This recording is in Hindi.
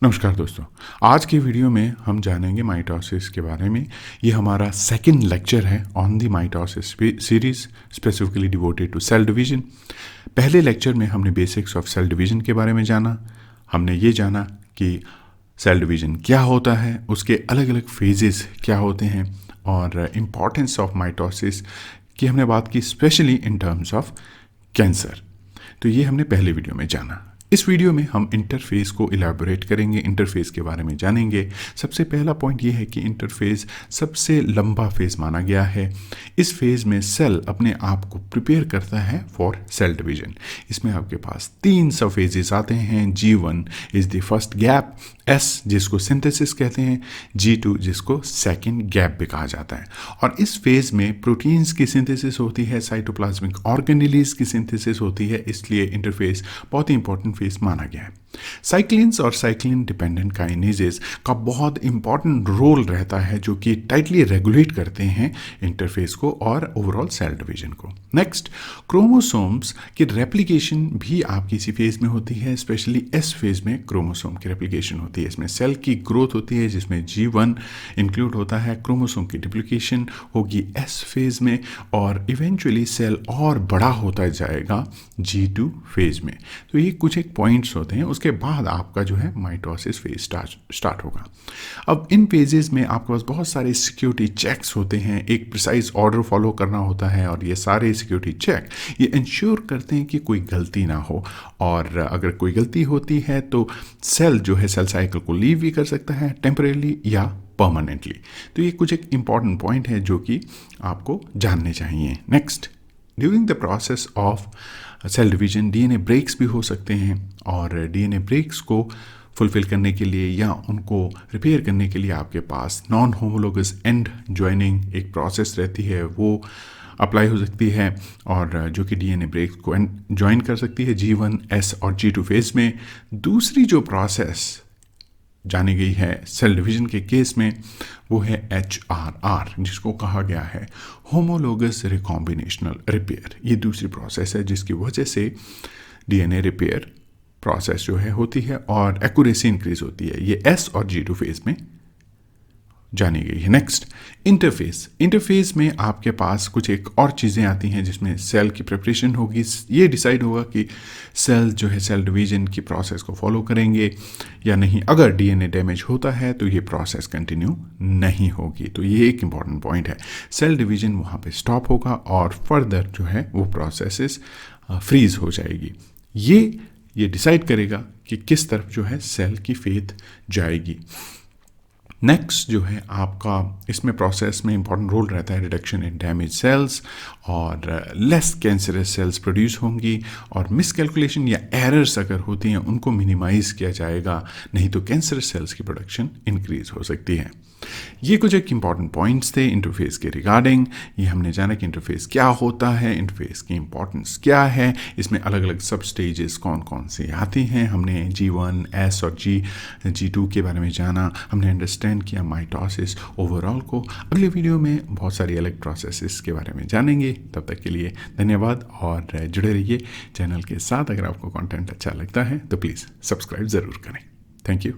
नमस्कार दोस्तों। आज की वीडियो में हम जानेंगे माइटोसिस के बारे में। ये हमारा सेकंड लेक्चर है on the mitosis series specifically devoted to cell division. पहले लेक्चर में हमने बेसिक्स ऑफ सेल डिवीजन के बारे में जाना। हमने ये जाना कि सेल डिवीजन क्या होता है, उसके अलग अलग फेजेस क्या होते हैं और इम्पॉर्टेंस ऑफ माइटोसिस की हमने बात की, specially in terms of cancer. तो ये हमने पहले वीडियो में जाना। इस वीडियो में हम इंटरफेस को इलैबोरेट करेंगे, इंटरफेस के बारे में जानेंगे। सबसे पहला पॉइंट ये है कि इंटरफेस सबसे लंबा फेज माना गया है। इस फेज में सेल अपने आप को प्रिपेयर करता है फॉर सेल डिवीजन। इसमें आपके पास 3 सब फेजेस आते हैं। G1 is the first gap, S जिसको सिंथेसिस कहते हैं, G2 जिसको सेकेंड गैप भी कहा जाता है। और इस फेज में प्रोटीन्स की सिंथेसिस होती है, साइटोप्लाज्मिक ऑर्गेनेलीज की सिंथेसिस होती है, इसलिए इंटरफेस बहुत ही इंपॉर्टेंट फेज माना गया है। साइक्लिन्स और साइक्लिन डिपेंडेंट काइनेजेस का बहुत इंपॉर्टेंट रोल रहता है, जो कि टाइटली रेगुलेट करते हैं इंटरफेस को और ओवरऑल सेल डिवीजन को। नेक्स्ट, क्रोमोसोम्स की रेप्लिकेशन भी आपकी इसी फेज में होती है, स्पेशली एस फेज में क्रोमोसोम की रेप्लिकेशन होती है। इसमें सेल की ग्रोथ होती है जिसमें G1 इंक्लूड होता है। क्रोमोसोम की डिप्लिकेशन होगी एस फेज में और इवेंचुअली सेल और बड़ा होता जाएगा G2 फेज में। तो ये कुछ एक पॉइंट्स होते हैं, उसके बाद आपका जो है माइटोसिस फेज स्टार्ट होगा। अब इन फेजेस में आपके पास बहुत सारे सिक्योरिटी चेक्स होते हैं, एक प्रिसाइज ऑर्डर फॉलो करना होता है और ये सारे सिक्योरिटी चेक ये इंश्योर करते हैं कि कोई गलती ना हो, और अगर कोई गलती होती है तो सेल जो है सेल साइकिल को लीव भी कर सकता है टेम्परेली या परमानेंटली। तो ये कुछ एक इंपॉर्टेंट पॉइंट है जो कि आपको जानने चाहिए। Next, during the process of cell division DNA breaks भी हो सकते हैं, और डीएनए ब्रेक्स को फुलफिल करने के लिए या उनको रिपेयर करने के लिए आपके पास नॉन होमोलोगस एंड ज्वाइनिंग एक प्रोसेस रहती है, वो अप्लाई हो सकती है और जो कि डीएनए ब्रेक्स को ज्वाइन कर सकती है G1, S और G2 फेज में। दूसरी जो प्रोसेस जानी गई है सेल डिवीजन के केस में वो है HRR, जिसको कहा गया है होमोलोगस रिकॉम्बिनेशनल रिपेयर। ये दूसरी प्रोसेस है जिसकी वजह से डीएनए रिपेयर प्रोसेस जो है होती है और एक्यूरेसी इंक्रीज होती है। ये S और G2 फेज में जानी गई है। नेक्स्ट, इंटरफेस में आपके पास कुछ एक और चीज़ें आती हैं जिसमें सेल की प्रिपरेशन होगी। ये डिसाइड होगा कि सेल जो है सेल डिवीजन की प्रोसेस को फॉलो करेंगे या नहीं। अगर डीएनए डैमेज होता है तो ये प्रोसेस कंटिन्यू नहीं होगी। तो ये एक इंपॉर्टेंट पॉइंट है, सेल डिवीजन वहाँ पे स्टॉप होगा और फर्दर जो है वो प्रोसेसेस फ्रीज हो जाएगी। ये डिसाइड करेगा कि किस तरफ जो है सेल की फेथ जाएगी। नेक्स्ट जो है आपका इसमें प्रोसेस में इंपॉर्टेंट रोल रहता है रिडक्शन इन डैमेज सेल्स, और लेस कैंसरस सेल्स प्रोड्यूस होंगी, और मिसकैलकुलेशन या एरर्स अगर होती हैं उनको मिनिमाइज किया जाएगा, नहीं तो कैंसरस सेल्स की प्रोडक्शन इंक्रीज हो सकती है। ये कुछ एक इंपॉर्टेंट पॉइंट्स थे इंटरफेस के रिगार्डिंग। ये हमने जाना कि इंटरफेस क्या होता है, इंटरफेस की इंपॉर्टेंस क्या है, इसमें अलग अलग सब स्टेजेस कौन कौन से आती हैं। हमने G1, S और G2 के बारे में जाना, हमने अंडरस्टैंड किया माइटोसिस ओवरऑल को। अगले वीडियो में बहुत सारी अलग प्रोसेसेस के बारे में जानेंगे। तब तक के लिए धन्यवाद और जुड़े रहिए चैनल के साथ। अगर आपको कंटेंट अच्छा लगता है तो प्लीज़ सब्सक्राइब ज़रूर करें। Thank you.